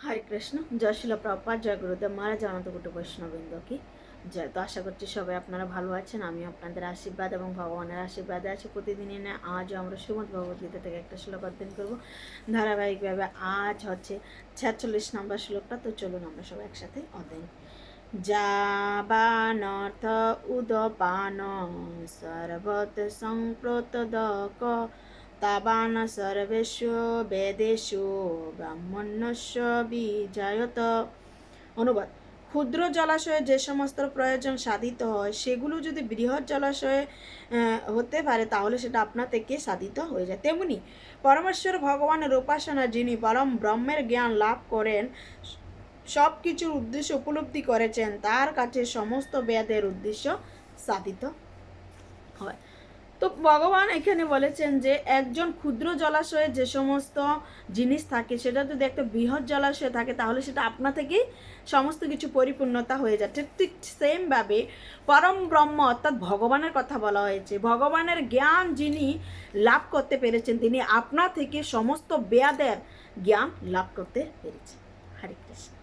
হরে কৃষ্ণ। জয় শিল প্রভুপাদ, জয় গুরুদেব মহারাজ, অনন্ত কোটি বৈষ্ণববৃন্দ কি জয়। তো আশা করছি সবাই আপনারা ভালো আছেন। আমি আপনাদের আশীর্বাদ এবং ভগবানের আশীর্বাদে আছি। প্রতিদিনই না আজও আমরা শ্রীমদ ভগবদ্গীতা থেকে একটা শ্লোক অধ্যয়ন করবো ধারাবাহিকভাবে। আজ হচ্ছে 46 নম্বর শ্লোকটা। তো চলুন আমরা সবাই একসাথে অধ্যয়ন। যাবানর্থ উদপান সর্বত সংপ্রতদক তাবান সর্বেষু বেদেষু ব্রাহ্মণ্যস্য বিজায়ত। অনুবাদ: ক্ষুদ্র জলাশয়ে যে সমস্ত প্রয়োজন সাধিত হয় সেগুলো যদি বৃহৎ জলাশয়ে হতে পারে তাহলে সেটা আপনা থেকে সাধিত হয়ে যায়। তেমনি পরমেশ্বর ভগবানের উপাসনা যিনি পরম ব্রহ্মের জ্ঞান লাভ করেন, সব কিছুর উদ্দেশ্য উপলব্ধি করেছেন, তার কাছে সমস্ত বেদের উদ্দেশ্য সাধিত হয়। তো ভগবান এখানে বলেছেন যে একজন ক্ষুদ্র জলাশয়ে যে সমস্ত জিনিস থাকে সেটা যদি একটা বৃহৎ জলাশয়ে থাকে তাহলে সেটা আপনা থেকেই সমস্ত কিছু পরিপূর্ণতা হয়ে যায়। ঠিক সেমভাবে পরম ব্রহ্ম অর্থাৎ ভগবানের কথা বলা হয়েছে। ভগবানের জ্ঞান যিনি লাভ করতে পেরেছেন তিনি আপনা থেকে সমস্ত বেদের জ্ঞান লাভ করতে পেরেছেন। হরে কৃষ্ণ।